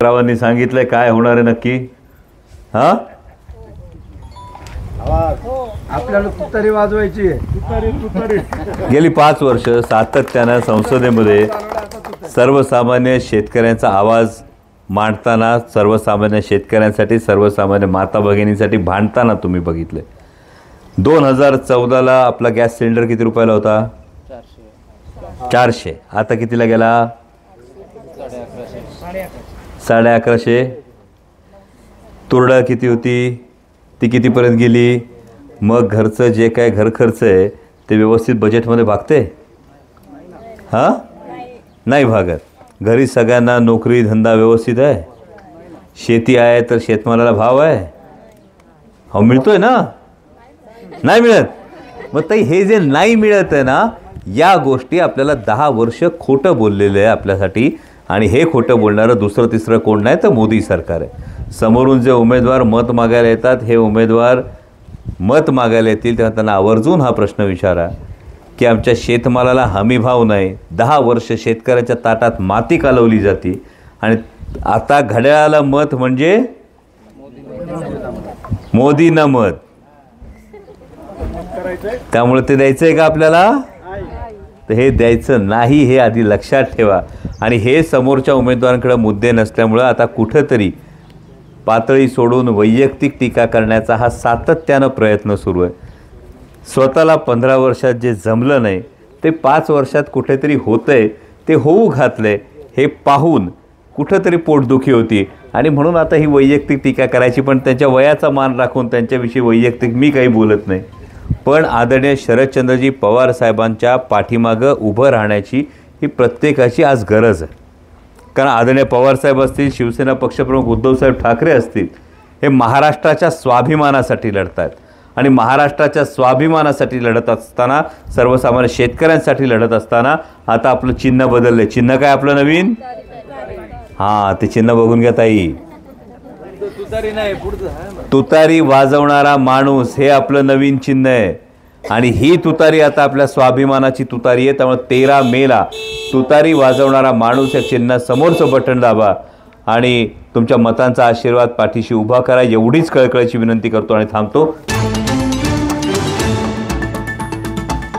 रावांनी सांगितलंय काय होणार आहे नक्की? हा, आपल्याला तुतारी वाजवायची गेली 5 वर्ष सातत्यानं संसदेमध्ये सर्वसामान्य शेतकऱ्यांचा आवाज मांडताना, सर्वसामान्य शेतकऱ्यांसाठी, सर्वसामान्य माता भगिनींसाठी भांडताना तुम्ही बघितले. 2014ला आपला गॅस सिलेंडर किती रुपयाला होता? 400. आता कितीला गेला? 1150. तुरडा किती होती? ती कितीपर्यंत गेली? मग घरचं जे काय घर खर्च आहे ते व्यवस्थित बजेटमध्ये भागते? हां, नाही भागत. घरी सगळ्यांना नोकरी धंदा व्यवस्थित आहे? शेती आहे तर शेतमालाला भाव आहे? हो, मिळतोय ना? नाही मिळत. मग ताई हे जे नाही मिळत आहे ना, या गोष्टी आपल्याला 10 वर्ष खोटं बोललेलं आहे आपल्यासाठी. आणि हे खोटं बोलणारं दुसरं तिसरं कोण नाही तर मोदी सरकार आहे. समोरून जे उमेदवार मत मागायला येतात, हे उमेदवार मत मागायला येतील तेव्हा त्यांना आवर्जून हा प्रश्न विचारा की आमच्या शेतमालाला हमी भाव नाही. 10 वर्ष शेतकऱ्याच्या ताटात माती कालवली जाते आणि आता घड्याळाला मत म्हणजे मोदींना मत. त्यामुळे ते द्यायचं आहे का आपल्याला? तर हे द्यायचं नाही, हे आधी लक्षात ठेवा. आणि हे समोरच्या उमेदवारांकडे मुद्दे नसल्यामुळं आता कुठंतरी पातळी सोडून वैयक्तिक टीका करण्याचा हा सातत्यानं प्रयत्न सुरू आहे. स्वतःला 15 वर्षात जे जमलं नाही ते 5 वर्षात कुठेतरी होतंय, ते होऊ घातलंय हे पाहून कुठंतरी पोटदुखी होती. आणि म्हणून आता ही वैयक्तिक टीका करायची, पण त्यांच्या वयाचा मान राखून त्यांच्याविषयी वैयक्तिक मी काही बोलत नाही. पण आदरणीय शरदचंद्रजी पवार साहेबांच्या पाठीमागं उभं राहण्याची ही प्रत्येकाची आज गरज आहे. कारण आदरणीय पवारसाहेब असतील, शिवसेना पक्षप्रमुख उद्धवसाहेब ठाकरे असतील, हे महाराष्ट्राच्या स्वाभिमानासाठी लढत आहेत. आणि महाराष्ट्राच्या स्वाभिमानासाठी लढत असताना, सर्वसामान्य शेतकऱ्यांसाठी लढत असताना आता आपलं चिन्ह बदललं. चिन्ह काय आपलं नवीन? हां, ते चिन्ह बघून घ्या ताई. तुतारी वाजवणारा माणूस हे आपलं नवीन चिन्ह आहे. आणि ही तुतारी आता आपल्या स्वाभिमानाची तुतारी आहे. त्यामुळे 13 मेला तुतारी वाजवणारा माणूस या चिन्ह समोरचं बटन दाबा आणि तुमच्या मतांचा आशीर्वाद पाठीशी उभा करा. एवढीच कळकळीची विनंती करतो आणि थांबतो.